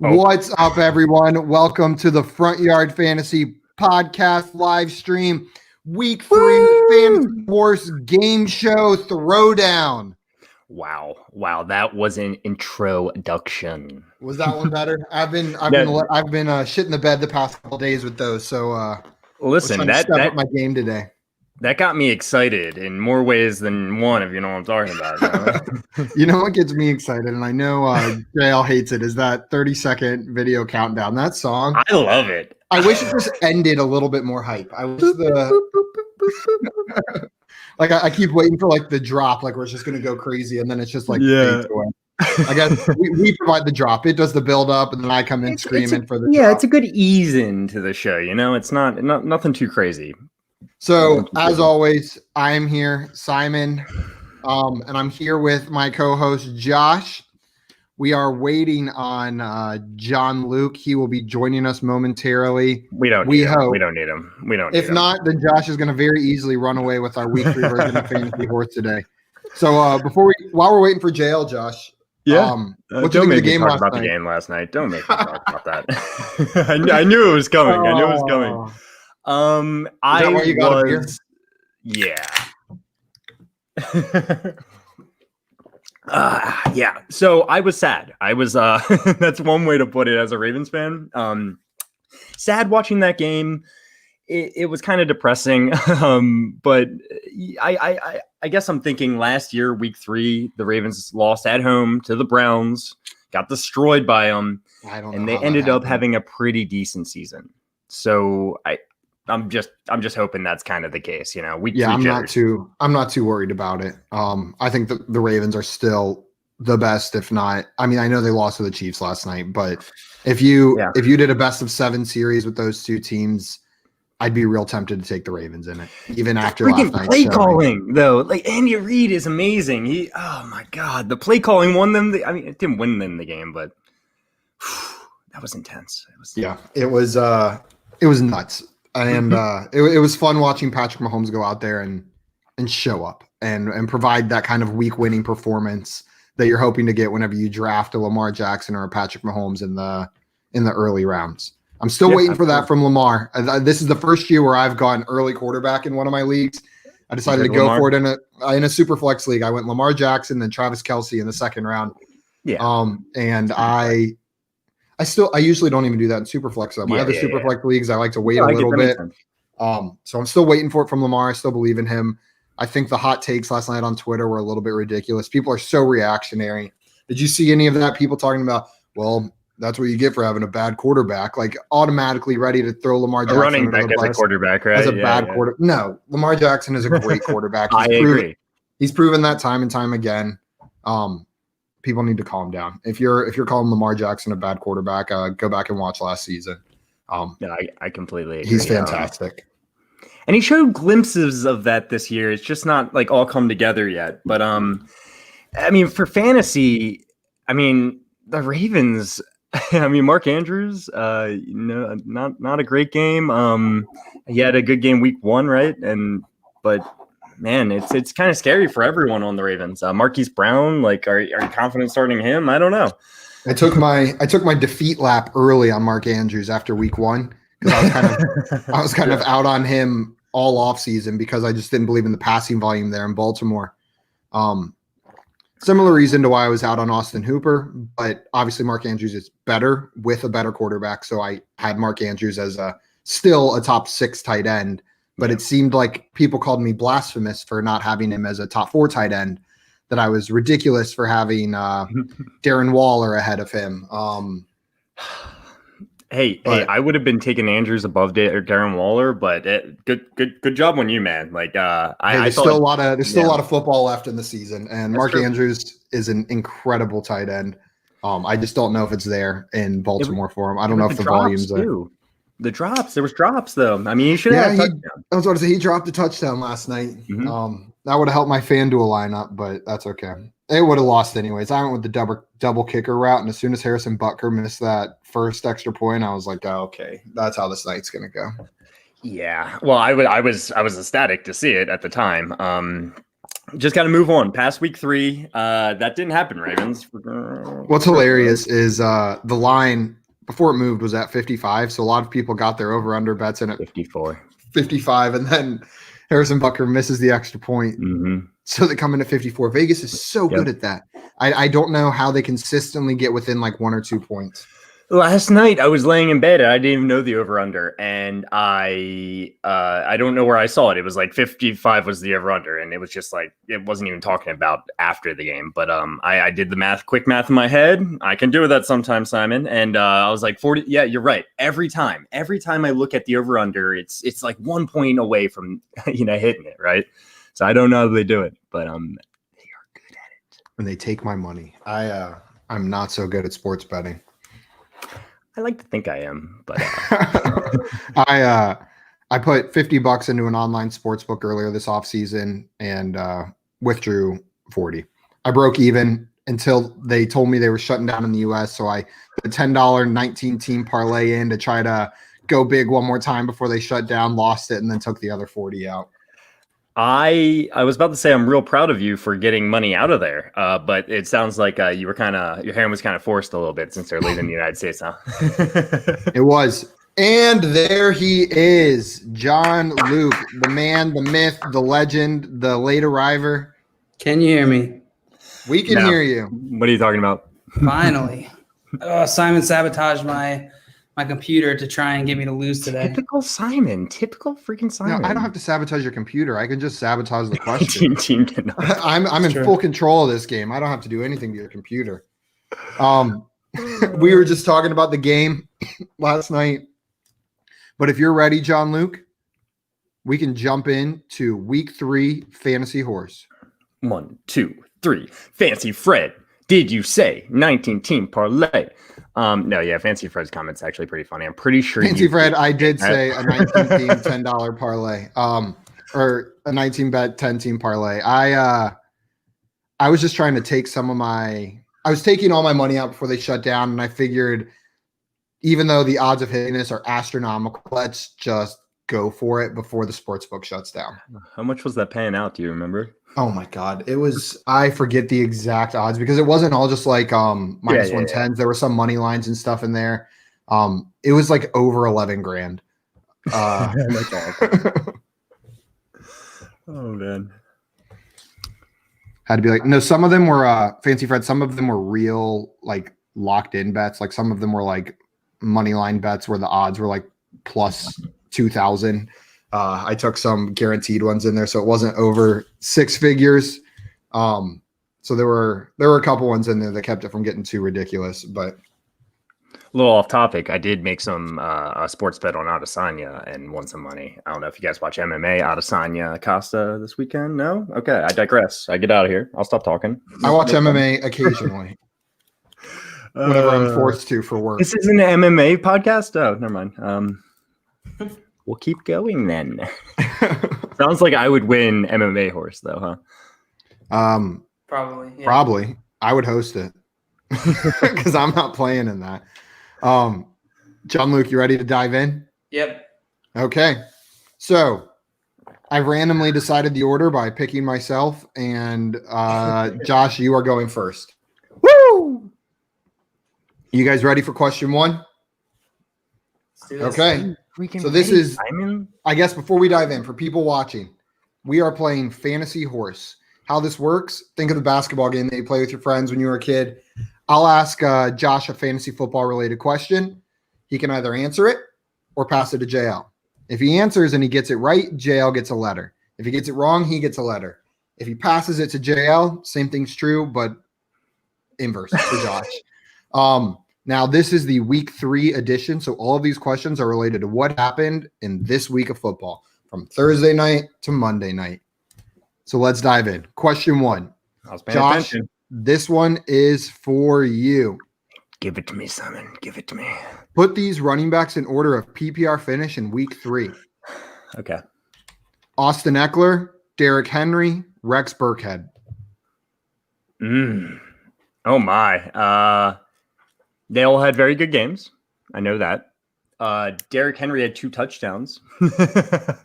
Oh, What's up, everyone? Welcome to the Front Yard Fantasy Podcast live stream, Week 3 Fantasy Wars Game Show Throwdown. wow. That was an introduction. Was that one better? I've been shitting the bed the past couple days with those. So Listen, step up my game today. That got me excited in more ways than one, if you know what I'm talking about. You know what gets me excited, and I know JL hates it, is that 30-second video countdown. That song, I love it. I wish it just ended a little bit more hype. I wish like I keep waiting for like the drop, like where it's just gonna go crazy, and then it's just like fades away. I guess we provide the drop. It does the build up, and then I come in screaming for the drop. It's a good ease into the show. You know, it's not nothing too crazy. So as always, I am here, Simon, and I'm here with my co-host Josh. We are waiting on John Luke. He will be joining us momentarily. We don't need him. If not, then Josh is going to very easily run away with our week 3 version of Fantasy Horse today. So while we're waiting for JL, Josh. What do you think of the game last night? The game last night? Don't make me talk about that. I knew it was coming. I knew it was coming. So I was sad. I was that's one way to put it as a Ravens fan. Sad watching that game. It was kind of depressing. But I guess I'm thinking last year, week 3, the Ravens lost at home to the Browns, got destroyed by them, and they ended up having a pretty decent season. So I'm just hoping that's kind of the case, you know. I'm not too worried about it. I think the Ravens are still the best, if not. I mean, I know they lost to the Chiefs last night, but if you did a best of 7 series with those two teams, I'd be real tempted to take the Ravens in it, even after last night's play calling though. Like Andy Reid is amazing. Oh my god, the play calling won them. It didn't win them the game, but that was intense. It was nuts. And it was fun watching Patrick Mahomes go out there and show up and provide that kind of week-winning performance that you're hoping to get whenever you draft a Lamar Jackson or a Patrick Mahomes in the early rounds. I'm still waiting for that from Lamar. This is the first year where I've gone early quarterback in one of my leagues. I decided to go for it in a super flex league. I went Lamar Jackson, then Travis Kelce in the second round. And I usually don't even do that in Superflex. My other Superflex leagues, I like to wait a little bit. So I'm still waiting for it from Lamar. I still believe in him. I think the hot takes last night on Twitter were a little bit ridiculous. People are so reactionary. Did you see any of that? People talking about, well, that's what you get for having a bad quarterback, like automatically ready to throw Lamar Jackson. Running back as a quarterback, right? As a bad quarterback. No, Lamar Jackson is a great quarterback. I agree. He's proven that time and time again. People need to calm down. If you're calling Lamar Jackson a bad quarterback, go back and watch last season. I completely agree. He's fantastic. And he showed glimpses of that this year. It's just not like all come together yet. But for fantasy, the Ravens, Mark Andrews, not a great game. He had a good game week 1, right? But man, it's kind of scary for everyone on the Ravens. Marquise Brown, like, are you confident starting him? I don't know. I took my defeat lap early on Mark Andrews after week 1 because I was kind of out on him all off season because I just didn't believe in the passing volume there in Baltimore. Similar reason to why I was out on Austin Hooper, but obviously Mark Andrews is better with a better quarterback. So I had Mark Andrews as still a top 6 tight end. But it seemed like people called me blasphemous for not having him as a top 4 tight end, that I was ridiculous for having Darren Waller ahead of him. Hey, I would have been taking Andrews above Darren Waller, but good job on you, man. Like, there's still a lot of football left in the season, and Mark Andrews is an incredible tight end. I just don't know if it's there in Baltimore for him. I don't know if the volume's there. The drops. There was drops, though. He should have had a touchdown. I was about to say, he dropped a touchdown last night. Mm-hmm. That would have helped my FanDuel lineup, but that's okay. It would have lost anyways. I went with the double kicker route, and as soon as Harrison Butker missed that first extra point, I was like, oh, okay, that's how this night's going to go. Yeah. Well, I was ecstatic to see it at the time. just got to move on. Past week 3, that didn't happen, Ravens. What's hilarious is the line before it moved was at 55. So a lot of people got their over-under bets in at 54. 55, and then Harrison Butker misses the extra point. Mm-hmm. So they come in at 54. Vegas is so good at that. I don't know how they consistently get within like 1 or 2 points. Last night I was laying in bed and I didn't even know the over under, and I don't know where I saw it. It was like 55 was the over under, and it was just like it wasn't even talking about after the game. But I did the quick math in my head. I can do that sometimes, Simon. And I was like 40. Yeah, you're right. Every time I look at the over under, it's like 1 point away from hitting it, right? So I don't know how they do it, but they are good at it. And they take my money. I'm not so good at sports betting. I like to think I am, but I put $50 into an online sports book earlier this offseason and withdrew 40. I broke even until they told me they were shutting down in the US. So I put a $10 19 team parlay in to try to go big one more time before they shut down, lost it, and then took the other 40 out. I was about to say I'm real proud of you for getting money out of there, but it sounds like you were your hand was kind of forced a little bit since they're leaving the United States now. It was. And there he is, John Luke, the man, the myth, the legend, the late arriver. Can you hear me? We can hear you. What are you talking about? Finally. Simon sabotaged my computer to try and get me to lose today. Typical Simon. Typical freaking Simon. No, I don't have to sabotage your compuder. I can just sabotage the question. Team cannot. I'm in full control of this game. I don't have to do anything to your computer. We were just talking about the game last night. But if you're ready, John Luke, we can jump into week 3 fantasy horse. 1, 2, 3. Fancy Fred. Did you say 19 team parlay? No, yeah, Fancy Fred's comment's actually pretty funny. I'm pretty sure Fancy Fred, I did say a 19 team $10 parlay. Or a 19 bet 10 team parlay. I was just trying to take I was taking all my money out before they shut down, and I figured even though the odds of hitting this are astronomical, let's just go for it before the sports book shuts down. How much was that paying out? Do you remember? Oh my God. It was, I forget the exact odds because it wasn't all just like minus 110s. There were some money lines and stuff in there. It was like over 11 grand. That's awesome. Oh man. Had to be like, no, some of them were Fancy Fred, some of them were real like locked in bets. Like some of them were like money line bets where the odds were like plus 2,000. I took some guaranteed ones in there, so it wasn't over 6 figures. So there were a couple ones in there that kept it from getting too ridiculous. But a little off topic, I did make some a sports bet on Adesanya and won some money. I don't know if you guys watch MMA. Adesanya Costa this weekend. No, okay. I digress. I get out of here. I'll stop talking. I watch MMA occasionally. Whenever I'm forced to for work. This isn't an MMA podcast? Oh, never mind. We'll keep going then. Sounds like I would win MMA horse though, huh? Probably. Yeah. Probably. I would host it. Because I'm not playing in that. John Luke, you ready to dive in? Yep. Okay. So I randomly decided the order by picking myself, and Josh, you are going first. Woo! You guys ready for question 1? Let's do this. Okay. So this is, I guess before we dive in, for people watching, we are playing Fantasy Horse. How this works, think of the basketball game that you play with your friends when you were a kid. I'll ask Josh a fantasy football related question. He can either answer it or pass it to JL. If he answers and he gets it right, JL gets a letter. If he gets it wrong, he gets a letter. If he passes it to JL, same thing's true, but inverse for Josh. Now, this is the week 3 edition, so all of these questions are related to what happened in this week of football, from Thursday night to Monday night. So let's dive in. Question 1. Josh, this one is for you. Give it to me, Simon. Give it to me. Put these running backs in order of PPR finish in week 3. Okay. Austin Eckler, Derrick Henry, Rex Burkhead. Oh, my. They all had very good games. I know that. Derrick Henry had 2 touchdowns. I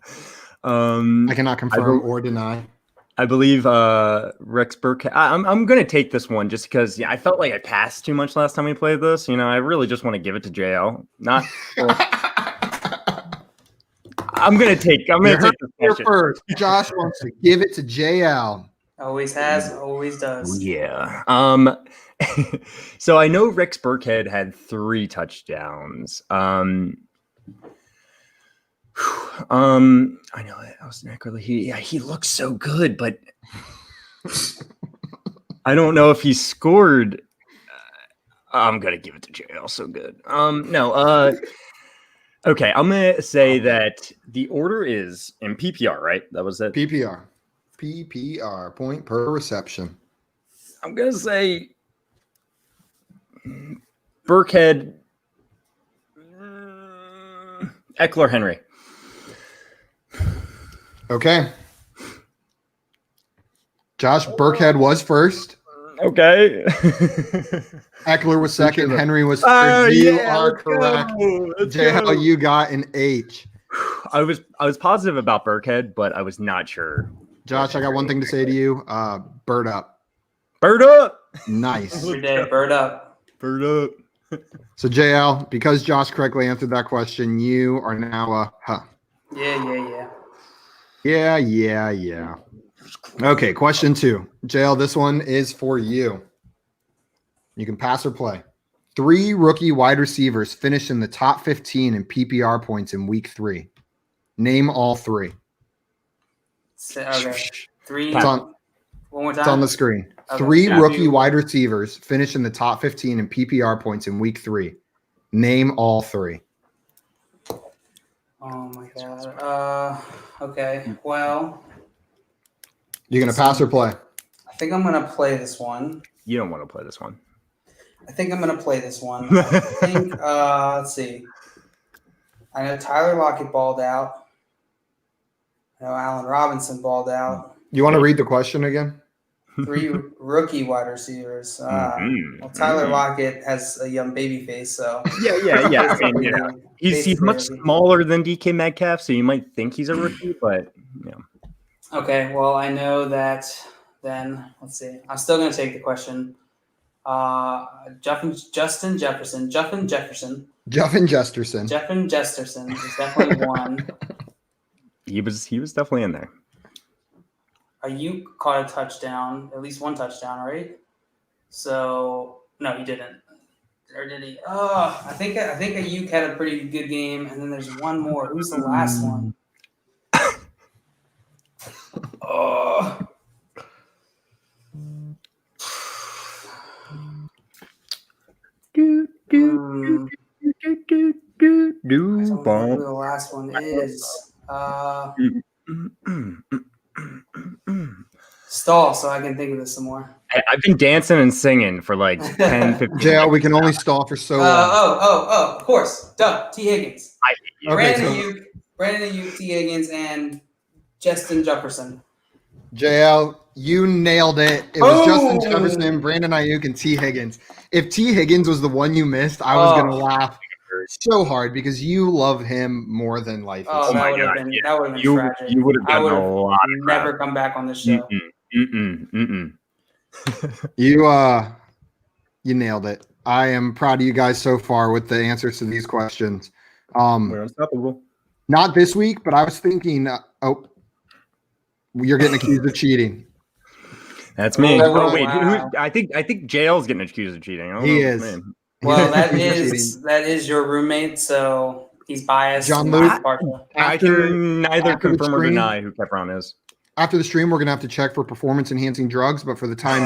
cannot confirm or deny. I believe Rex Burkhead. I'm gonna take this one just because I felt like I passed too much last time we played this. I really just want to give it to JL. Not. I'm gonna take this Here question. first. Josh wants to give it to JL. Always has, always does. Yeah. So I know Rex Burkhead had 3 touchdowns. I know Austin Eckler. He looks so good, but I don't know if he scored. I'm gonna give it to JL. So good. No. Okay, I'm gonna say that the order is in PPR, right? That was it. PPR, point per reception. I'm gonna say Burkhead, Eckler, Henry. Okay. Josh, Burkhead was first. Okay. Eckler was second. Henry was third. You are correct. JL, you got an H. I was positive about Burkhead, but I was not sure. Josh, I got one thing to say to you. Bird up. Bird up. Nice. Every day, bird up. Bird up. So JL, because Josh correctly answered that question, you are now Yeah. Yeah. Okay, question 2. JL, this one is for you. You can pass or play. 3 rookie wide receivers finished in the top 15 in PPR points in week 3. Name all 3. Okay. 3. It's on, One more time. it's on the screen. Okay. 3 rookie wide receivers finished in the top 15 in PPR points in week 3. Name all 3. Oh my god. Okay. Well, You're gonna pass or play? I think I'm gonna play this one. You don't want to play this one. I think let's see. I know Tyler Lockett balled out. I know Allen Robinson balled out. You want to read the question again? 3 rookie wide receivers. Well, Tyler Lockett has a young baby face, so Yeah. I mean, he's much smaller than DK Metcalf, so you might think he's a rookie, but Okay, well, I know that. Then let's see. I'm still going to take the question. Justin Jefferson. Juffin Jesterson is definitely one. He was definitely in there. Ayuk caught a touchdown, at least one touchdown, right? So no, he didn't. Or did he? Oh, I think Ayuk had a pretty good game, and then there's one more. Who's the last one? Oh. I don't know who the last one is. Stall so I can think of this some more. I've been dancing and singing for like 10, 15 JL, we can only stall for so long. Of course. Duh. T. Higgins. Okay, Brandon Ayuk, T. Higgins, and Justin Jefferson. JL, you nailed it. It was Justin Jefferson, Brandon Ayuk, and T. Higgins. If T. Higgins was the one you missed, I was going to laugh so hard because you love him more than life. Oh, that would have been tragic. You would have gotten a lot. Never come back on this show. You nailed it. I am proud of you guys so far with the answers to these questions. We're unstoppable. Not this week, but I was thinking, you're getting accused of cheating. That's me. Oh, wait, wow. I think JL's getting accused of cheating. He is. Man. Well, that is your roommate, so he's biased. John Luke. I can neither after the confirm or stream- deny who Kepron is. After the stream, we're gonna have to check for performance-enhancing drugs, but for the time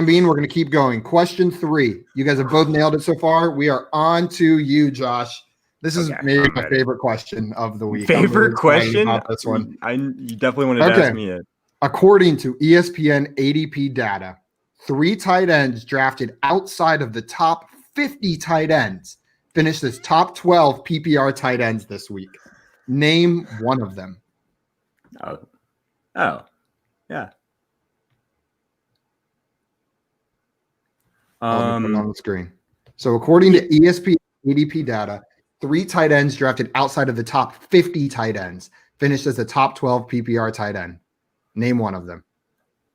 being, we're gonna keep going. Question 3. You guys have both nailed it so far. We are on to you, Josh. This is maybe my favorite question of the week. Favorite question? About this one. You definitely wanted to ask me it. According to ESPN ADP data, 3 tight ends drafted outside of the top 50 tight ends finished as top 12 PPR tight ends this week. Name one of them. Oh, yeah. I'll put it on the screen. So according to ESPN ADP data, 3 tight ends drafted outside of the top 50 tight ends finished as the top 12 PPR tight end. Name one of them.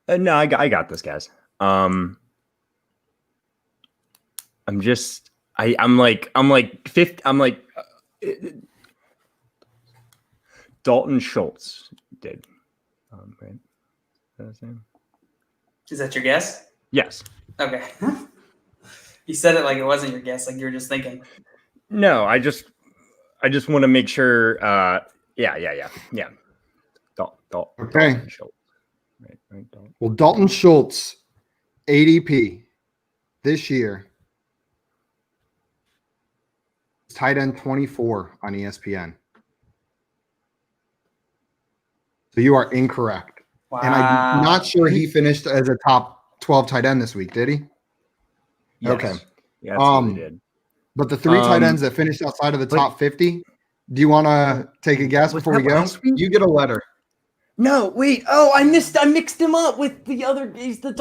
No, I got this, guys. I'm like fifth. I'm like Dalton Schultz did. Right. Is that his name? Is that your guess? Yes. Okay. You said it like it wasn't your guess, like you were just thinking. No, I just want to make sure. Yeah. Dalton Okay. Schultz. Right. Dalton. Well, Dalton Schultz, ADP this year, tight end 24 on ESPN. So you are incorrect. Wow. And I'm not sure he finished as a top 12 tight end this week, did he? Yes. Okay. Yeah, absolutely did. But the three tight ends that finished outside of the top 50, do you want to take a guess Was before we that go? last week? You get a letter. No, wait. Oh, I mixed him up with the other. It's the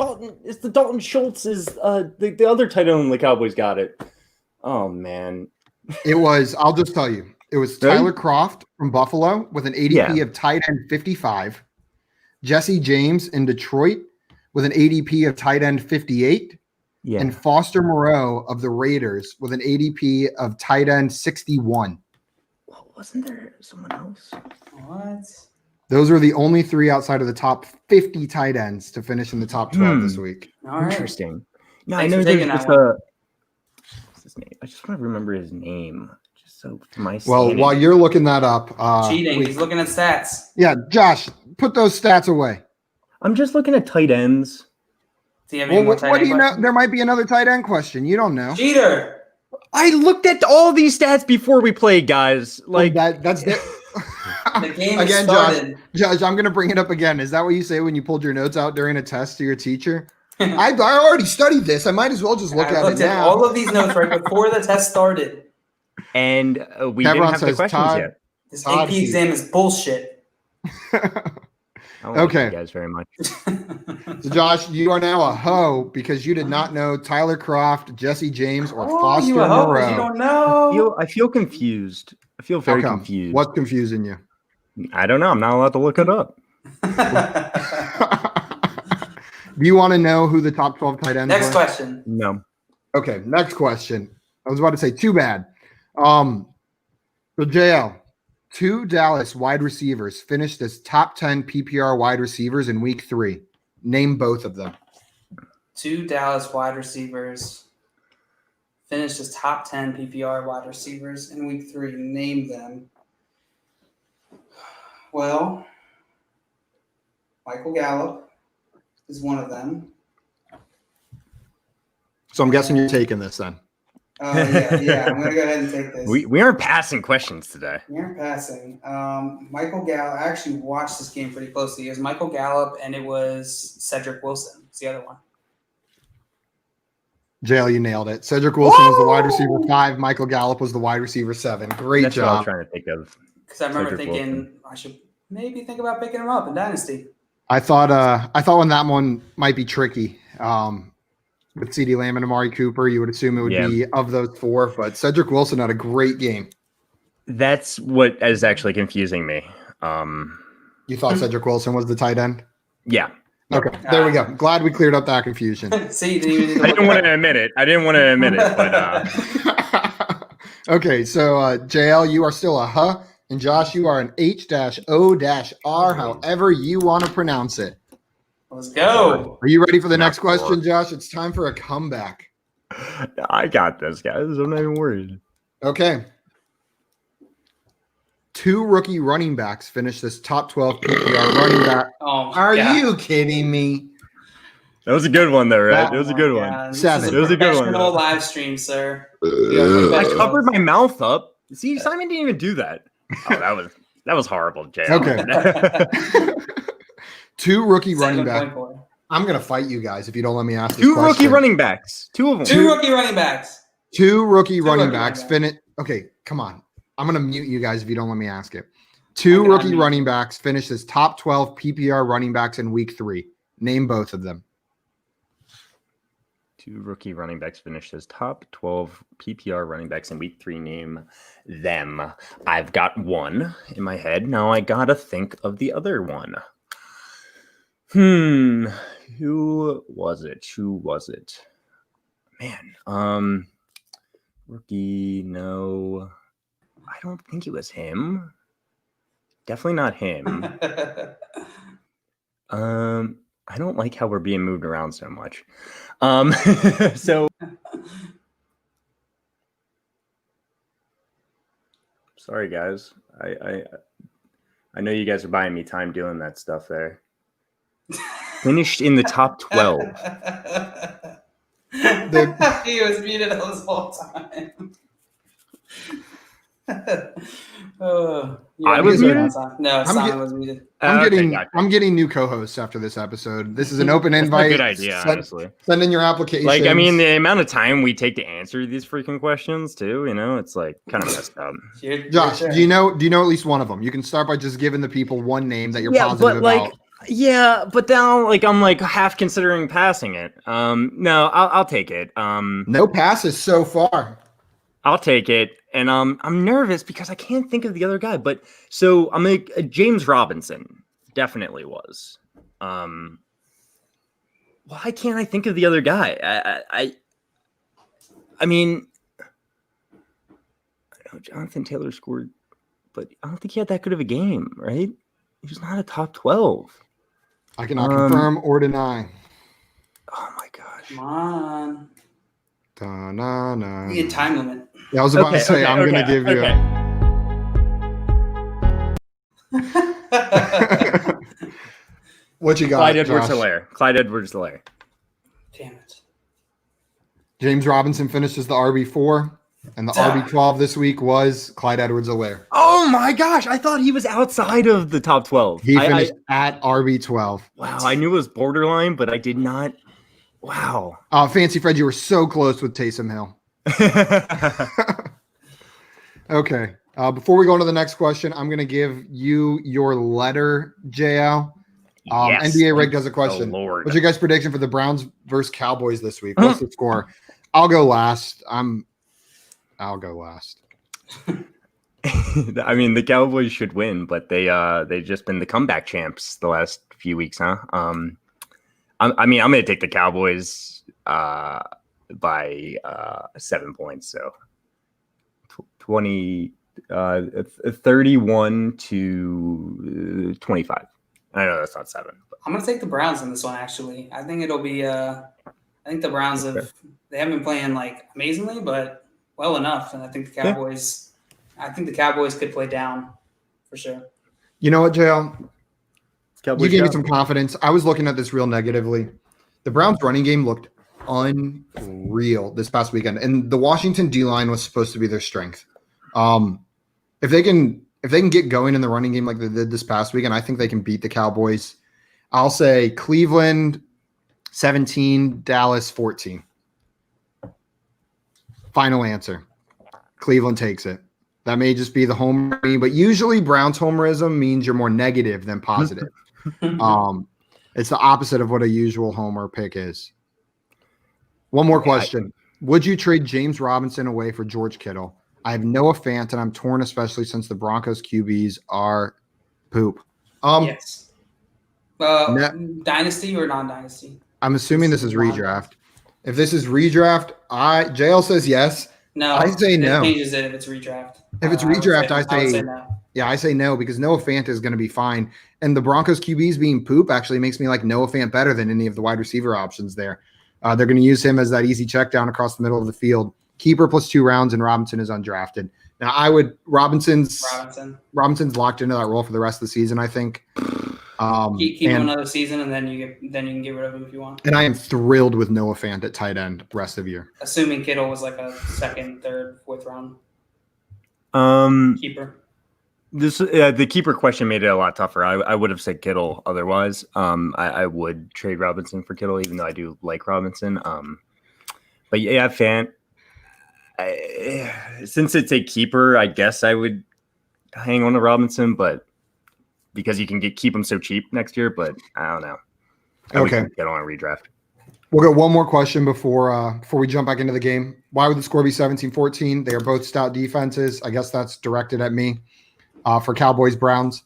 Dalton Schultz is the other tight end the Cowboys got it. Oh man. It was, I'll just tell you, it was Really? Tyler Kroft from Buffalo with an ADP of tight end 55. Jesse James in Detroit with an ADP of tight end 58. Yeah. And Foster Moreau of the Raiders with an ADP of tight end 61. Well, wasn't there someone else? What? Those were the only three outside of the top 50 tight ends to finish in the top 12 this week. All right. Interesting. No, Thanks I know for there's taking just that what's his name? I just want to remember his name. Just so for my Well, sanity. while you're looking that up, Cheating. He's looking at stats. yeah, Josh, put those stats away. I'm just looking at tight ends. Do you have any Well, more what tight do end you know? questions? There might be another tight end question. You don't know. Cheater. I looked at all these stats before we played, guys. Like that's the The game again, started. Josh, I'm going to bring it up again. Is that what you say when you pulled your notes out during a test to your teacher? I already studied this. I might as well just look I at it looked at now. all of these notes right before the test started. and we Kevron didn't have the says questions Todd- yet. This Todd AP Hughes. exam is bullshit. I don't Okay. like you guys very much. So Josh, you are now a hoe because you did not know Tyler Kroft, Jesse James, or Foster you a hoe 'cause Moreau. You don't know. I feel confused. I feel very How come? confused. What's confusing you? I don't know. I'm not allowed to look it up. Do you want to know who the top 12 tight ends Next were? question. No. Okay, next question. I was about to say too bad. So JL, two Dallas wide receivers finished as top 10 PPR wide receivers in week 3. Name both of them. Two Dallas wide receivers finished as top 10 PPR wide receivers in week 3. Name them. Well, Michael Gallup is one of them. So I'm guessing you're taking this then. Yeah. I'm gonna go ahead and take this. We aren't passing questions today. You're passing. Michael Gallup. I actually watched this game pretty closely. It was Michael Gallup and it was Cedric Wilson. It's the other one. JL, you nailed it. Cedric Wilson was the wide receiver 5. Michael Gallup was the wide receiver 7. Great That's what I was job. trying to think of. Because I remember Cedric thinking Wilson. I should maybe think about picking him up in Dynasty. I thought when that one might be tricky. With CeeDee Lamb and Amari Cooper, you would assume it would be of those 4, but Cedric Wilson had a great game. That's what is actually confusing me. You thought Cedric Wilson was the tight end? Yeah. Okay, there we go. Glad we cleared up that confusion. See, you didn't even need to I look didn't it want up. to admit it. But Okay, so JL, you are still a huh, and Josh, you are an H-O-R, however you want to pronounce it. Let's go. Are you ready for the Not next question, sure. Josh? It's time for a comeback. I got this, guys. I'm not even worried. Okay. 2 rookie running backs finished this top 12 PPR running back. Oh, my Are God. you kidding me? That was a good one, though, right? That It was a Oh, good my one. God. This 7. is It was a good one, professional though. live stream, sir. I covered my mouth up. See, Simon didn't even do that. Oh, that was horrible, Jay. Okay. 2 rookie running Second backs. point boy. I'm going to fight you guys if you don't let me ask this Two rookie question. running backs. 2 of them. Two rookie running backs. 2 rookie running rookie backs running finished. Okay, come on. I'm going to mute you guys if you don't let me ask it. 2 Okay, rookie unmute. running backs finished as top 12 PPR running backs in week 3. Name both of them. 2 rookie running backs finished as top 12 PPR running backs in week 3. Name them. I've got one in my head. Now I got to think of the other one. Hmm. Who was it? Man. Rookie. No, I don't think it was him. Definitely not him. I don't like how we're being moved around so much. So sorry, guys. I know you guys are buying me time doing that stuff there. Finished in the top 12. He was muted this whole time. I was muted? No, I'm Simon was muted. I'm getting new co-hosts after this episode. This is an open That's invite. a good idea, honestly. Send in your applications. Like, I mean, the amount of time we take to answer these freaking questions, too, it's like kind of messed up. Josh, do you know at least one of them? You can start by just giving the people one name that you're positive about. Yeah, but now, I'm half considering passing it. No, I'll take it. No passes so far. I'll take it, and I'm nervous because I can't think of the other guy. But so I'm James Robinson definitely was. Why can't I think of the other guy? I mean, I know Jonathan Taylor scored, but I don't think he had that good of a game, right? He was not a top 12. I cannot confirm or deny. Oh my gosh! Come on. Da-na-na. You get time limit. Yeah, I was about to say I'm gonna give you. What you got? Clyde Edwards-Helaire. Damn it. James Robinson finishes the RB4, and the RB12 this week was Clyde Edwards-Helaire. Oh my gosh! I thought he was outside of the top 12. He finished at RB12. Wow, I knew it was borderline, but I did not. Wow. Fancy Fred, you were so close with Taysom Hill. Okay. Before we go on to the next question, I'm going to give you your letter, JL. Yes. NBA Rig does a question. Oh, Lord. What's your guys' prediction for the Browns versus Cowboys this week? What's the score? I'll go last. I'll go last. I mean, the Cowboys should win, but they've just been the comeback champs the last few weeks, huh? I'm going to take the Cowboys by 7 points. So 31 to 25. I know that's not 7. But. I'm going to take the Browns in this one, actually. I think it'll be I think the Browns they haven't been playing amazingly, but well enough. And I think the Cowboys could play down for sure. You know what, JL? Cowboys you gave me some confidence. I was looking at this real negatively. The Browns running game looked unreal this past weekend, and the Washington D-line was supposed to be their strength. If they can get going in the running game like they did this past weekend, I think they can beat the Cowboys. I'll say Cleveland 17, Dallas 14. Final answer. Cleveland takes it. That may just be the homer, but usually Browns homerism means you're more negative than positive. It's the opposite of what a usual homer pick is. One more question. Would you trade James Robinson away for George Kittle? I have Noah Fant, and I'm torn, especially since the Broncos QBs are poop. Yes. Dynasty or non-dynasty? I'm assuming this is redraft. If this is redraft, JL says yes. No, I say no. It changes it if it's redraft. If it's redraft, I say no. Yeah, I say no because Noah Fant is going to be fine. And the Broncos QBs being poop actually makes me like Noah Fant better than any of the wide receiver options there. They're going to use him as that easy check down across the middle of the field. Keeper plus 2 rounds, and Robinson is undrafted. Now, Robinson's locked into that role for the rest of the season, I think. Keep him another season, and then you can get rid of him if you want. And I am thrilled with Noah Fant at tight end the rest of the year. Assuming Kittle was like a second, third, fourth round keeper. The keeper question made it a lot tougher. I would have said Kittle otherwise. I would trade Robinson for Kittle, even though I do like Robinson. But yeah, Fant. Since it's a keeper, I guess I would hang on to Robinson, but because you can keep him so cheap next year. But I don't know. Okay, get on a redraft. We'll get one more question before we jump back into the game. Why would the score be 17-14? They are both stout defenses. I guess that's directed at me for Cowboys Browns.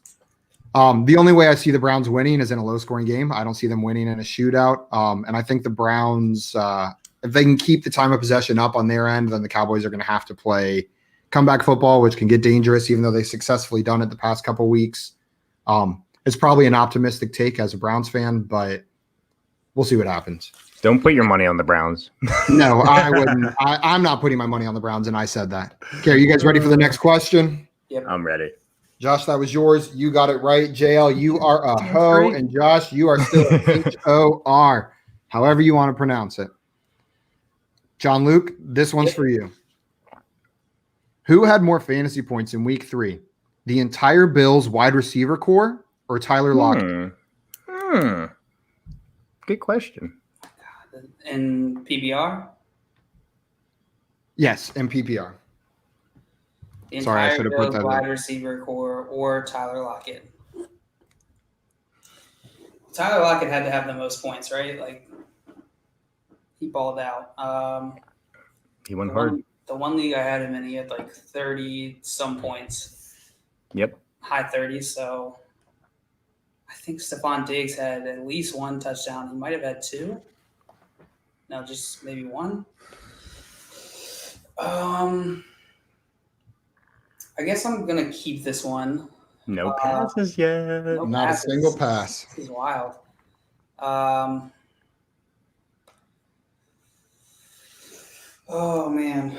The only way I see the Browns winning is in a low-scoring game. I don't see them winning in a shootout. And I think the Browns, if they can keep the time of possession up on their end, then the Cowboys are going to have to play comeback football, which can get dangerous, even though they've successfully done it the past couple weeks. It's probably an optimistic take as a Browns fan, but we'll see what happens. Don't put your money on the Browns. No, I wouldn't. I'm not putting my money on the Browns, and I said that. Okay, are you guys ready for the next question? Yep. I'm ready. Josh, that was yours. You got it right. JL, you are a hoe, and Josh, you are still HOR, however you want to pronounce it. John Luke, this one's for you. Who had more fantasy points in week 3? The entire Bills wide receiver core or Tyler Lockett? Good question. In PBR? Yes, in PPR. The Sorry, I entire should have put Bills that wide in. receiver core or Tyler Lockett. Tyler Lockett had to have the most points, right? Like, he balled out. He went hard. The one league I had him in, he had like 30 some points. Yep. High 30s. So I think Stephon Diggs had at least 1 touchdown. He might have had 2. No, just maybe 1. I guess I'm gonna keep this one. No passes yet. No Not passes. a single pass. This is wild. Oh man.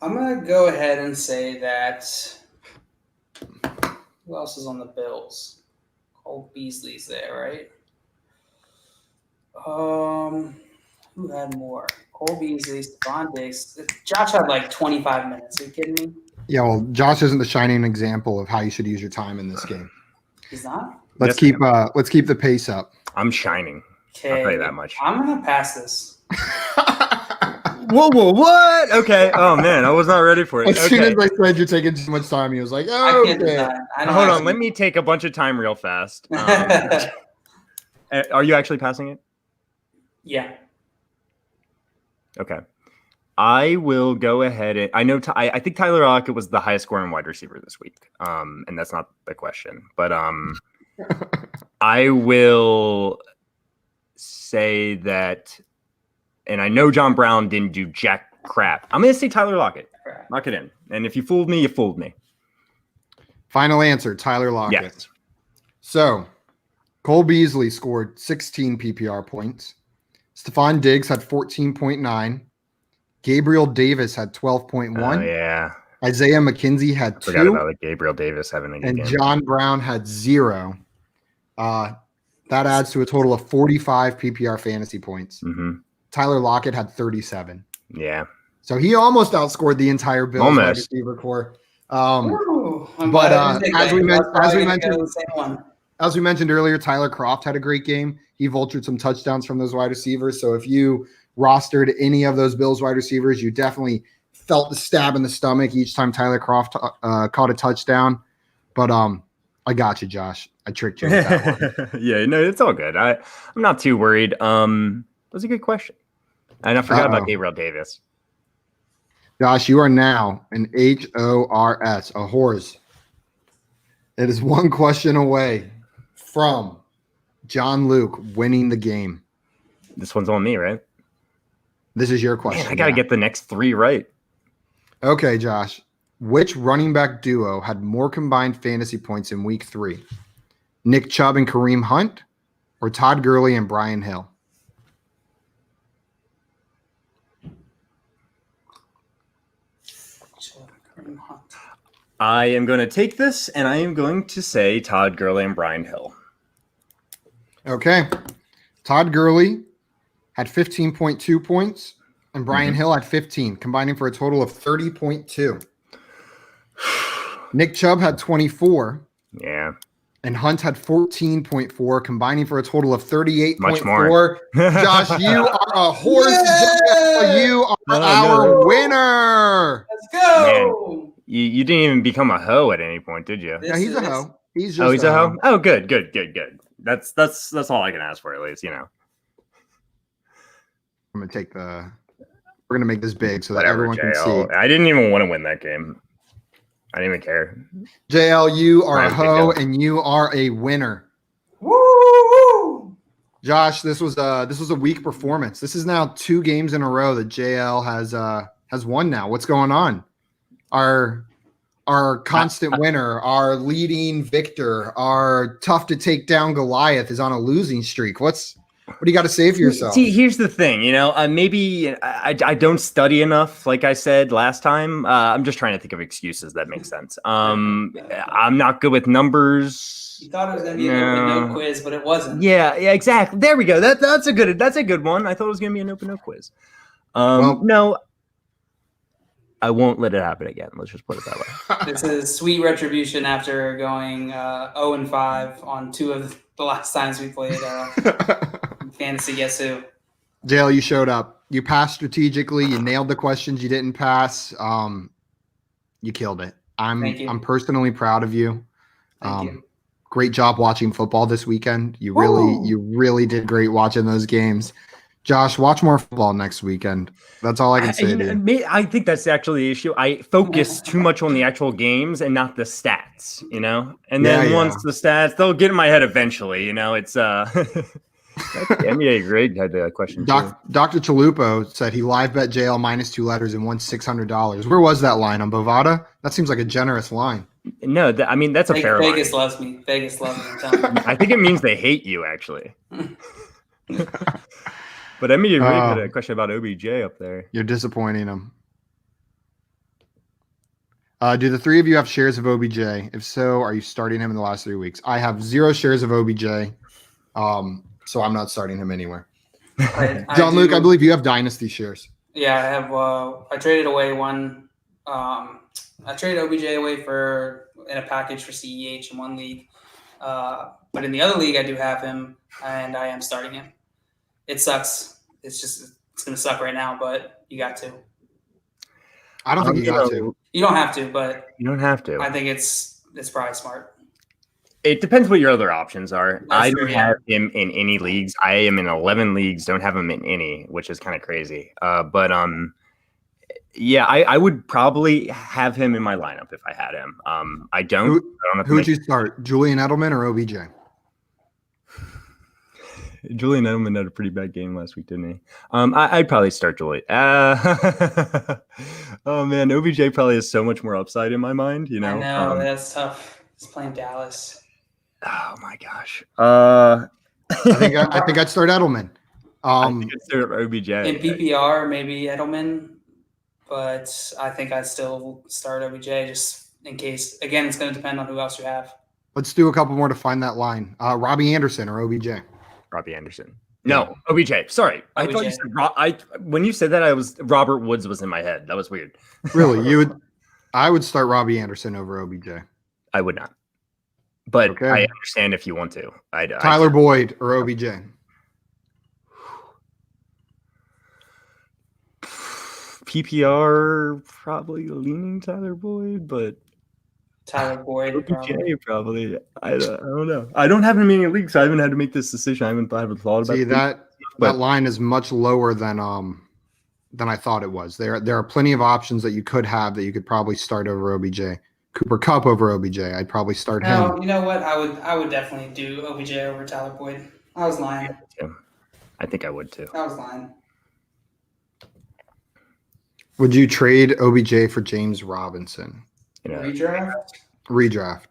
I'm gonna go ahead and say that. Who else is on the Bills? Cole Beasley's there, right? Who had more? Cole Beasley, Stephon Diggs. Josh had like 25 minutes. Are you kidding me? Yeah, well, Josh isn't the shining example of how you should use your time in this game. He's not? Let's keep the pace up. I'm shining. I'll Okay. tell you that much. I'm gonna pass this. Whoa, what? Okay. Oh man, I was not ready for it. As soon as Okay. I said you're taking too much time, he was like, I "Oh, can't okay." decide. I don't Hold on. actually- Let me take a bunch of time real fast. Are you actually passing it? Yeah. Okay. I will go ahead and I know I think Tyler Lockett was the highest scoring wide receiver this week. And that's not the question, but I will say that, and I know John Brown didn't do jack crap. I'm going to say Tyler Lockett. Crap. Lock it in. And if you fooled me, you fooled me. Final answer, Tyler Lockett. Yes. So, Cole Beasley scored 16 PPR points. Stephon Diggs had 14.9. Gabriel Davis had 12.1. Oh, yeah. Isaiah McKenzie had Forgot 2. about like Gabriel Davis having a good And game. John Brown had 0. That adds to a total of 45 PPR fantasy points. Mm-hmm. Tyler Lockett had 37. Yeah. So he almost outscored the entire Bills wide Almost. receiver core. Ooh, I'm but, glad I didn't take as that. we I was men- probably as we gonna go mentioned- the same one. As we mentioned earlier, Tyler Kroft had a great game. He vultured some touchdowns from those wide receivers. So if you rostered any of those Bills wide receivers, you definitely felt the stab in the stomach each time Tyler Kroft caught a touchdown. But I got you, Josh. I tricked you with that one. Yeah, no, it's all good. I'm not too worried. It was a good question. And I forgot Uh-oh. about Gabriel Davis. Josh, you are now an HORS, a horse. It is one question away from John Luke winning the game. This one's on me, right? This is your question. Man, I got to yeah. get the next 3 right. Okay, Josh. Which running back duo had more combined fantasy points in week 3? Nick Chubb and Kareem Hunt or Todd Gurley and Brian Hill? Kareem Hunt. I am going to take this, and I am going to say Todd Gurley and Brian Hill. Okay. Todd Gurley had 15.2 points and Brian Hill had 15, combining for a total of 30.2. Nick Chubb had 24 Yeah. and Hunt had 14.4, combining for a total of 38.4. Much more. Josh, you are a horse. Yeah! You are No, our no. winner. Let's go. You didn't even become a hoe at any point, did you? Yeah, he's a hoe. He's just Oh, he's a hoe? Oh, good. That's all I can ask for, at least, you know. I'm gonna take the. We're gonna make this big so that Whatever, everyone can JL. see. I didn't even want to win that game. I didn't even care. JL, you are a Fine, hoe JL. and you are a winner. Woo! Josh, this was a weak performance. This is now 2 games in a row that JL has won now. What's going on? Our constant winner, our leading victor, our tough to take down Goliath is on a losing streak. What do you got to say for yourself? See, here's the thing, maybe I don't study enough, like I said last time. I'm just trying to think of excuses that make sense. I'm not good with numbers. You thought it was going to be an open no quiz, but it wasn't. Yeah, exactly. There we go. That's a good one. I thought it was going to be an open no quiz. No, I won't let it happen again. Let's just put it that way. This is sweet retribution after going 0-5 on 2 of the last times we played Fantasy Guess Who. JL, you showed up. You passed strategically. You nailed the questions you didn't pass. You killed it. Thank you. I'm personally proud of you. Thank you. Great job watching football this weekend. You really did great watching those games. Josh, watch more football next weekend. That's all I can say to you. I think that's actually the issue. I focus too much on the actual games and not the stats, And then once the stats, they'll get in my head eventually, It's NBA Greg had a question. Dr. Chalupo said he live bet JL minus 2 letters and won $600. Where was that line on Bovada? That seems like a generous line. No, that's a fair line. Vegas loves me. Vegas loves me. I think it means they hate you, actually. But NBA Greg had a question about OBJ up there. You're disappointing him. Do the 3 of you have shares of OBJ? If so, are you starting him in the last 3 weeks? I have 0 shares of OBJ, so I'm not starting him anywhere. John Luke, I believe you have Dynasty shares. Yeah, I have. I traded away one. I traded OBJ away in a package for CEH in one league, but in the other league I do have him, and I am starting him. It sucks. It's going to suck right now, but you got to. I don't think you got to. You don't have to, but you don't have to. I think it's probably smart. It depends what your other options are. I don't have him in any leagues. I am in 11 leagues. Don't have him in any, which is kind of crazy. But yeah, I would probably have him in my lineup if I had him. I don't. Who would you start? Julian Edelman or OBJ? Julian Edelman had a pretty bad game last week, didn't he? I'd probably start Julian. Oh man, OBJ probably has so much more upside in my mind. I know that's tough. He's playing Dallas. Oh my gosh. I think I'd start Edelman. I think I'd start OBJ. In PPR, maybe Edelman, but I think I'd still start OBJ just in case. Again, it's going to depend on who else you have. Let's do a couple more to find that line. Robbie Anderson or OBJ? Robbie Anderson. No, OBJ. Sorry. I thought you said when you said that, Robert Woods was in my head. That was weird. Really? I would start Robbie Anderson over OBJ. I would not. But okay. I understand if you want to. Tyler Boyd or OBJ? PPR, probably leaning Tyler Boyd, but Tyler Boyd OBJ probably. I don't know. I don't have him in any leagues, so I haven't had to make this decision. I haven't thought about it. See, that line is much lower than I thought it was. There are plenty of options that you could have that you could probably start over OBJ. Cooper Kupp over OBJ. I'd probably start him. You know what? I would definitely do OBJ over Tyler Boyd. I was lying. I think I would too. I was lying. Would you trade OBJ for James Robinson? Redraft.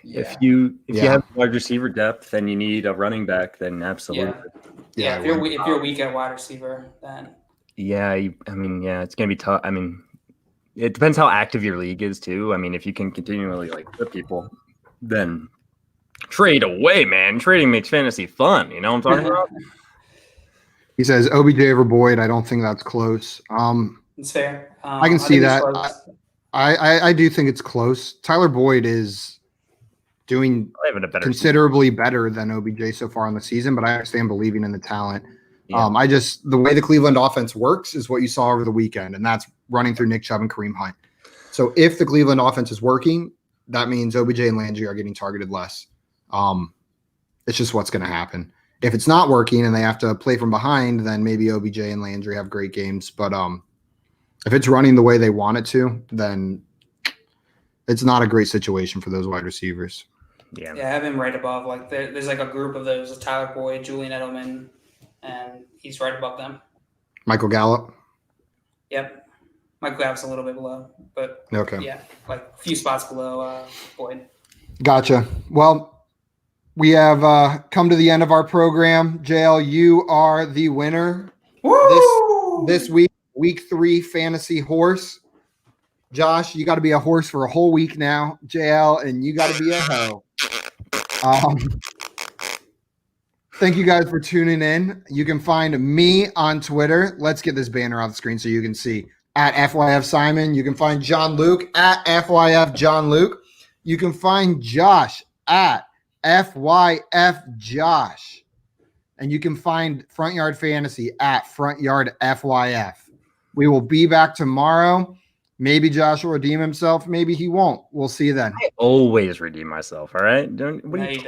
Yeah. If you have wide receiver depth and you need a running back, then absolutely. Yeah. If you're weak at wide receiver, then. Yeah, it's gonna be tough. I mean, it depends how active your league is too. I mean, if you can continually flip people, then trade away, man. Trading makes fantasy fun. You know what I'm talking about? He says OBJ over Boyd. I don't think that's close. It's fair. I can see that. I do think it's close. Tyler Boyd is doing considerably better than OBJ so far in the season, but I understand believing in the talent. Yeah. The way the Cleveland offense works is what you saw over the weekend, and that's running through Nick Chubb and Kareem Hunt. So if the Cleveland offense is working, that means OBJ and Landry are getting targeted less. It's just what's going to happen. If it's not working and they have to play from behind, then maybe OBJ and Landry have great games. But if it's running the way they want it to, then It's not a great situation for those wide receivers. Yeah. Yeah, I have him right above. Like there's like a group of those: Tyler Boyd, Julian Edelman, and he's right above them. Michael Gallup. Yep, Mike Gallup's a little bit below, but Okay. yeah, like a few spots below Boyd. Gotcha. Well, we have come to the end of our program. JL, you are the winner Woo! this week, week 3 fantasy horse. Josh, you got to be a horse for a whole week now. JL, and you got to be a hoe. Thank you guys for tuning in. You can find me on Twitter. Let's get this banner off the screen so you can see at FYF Simon. You can find John Luke at FYF John Luke. You can find Josh at FYF Josh. And you can find Front Yard Fantasy at Front Yard FYF. We will be back tomorrow. Maybe Josh will redeem himself. Maybe he won't. We'll see you then. I always redeem myself. All right. No, you don't.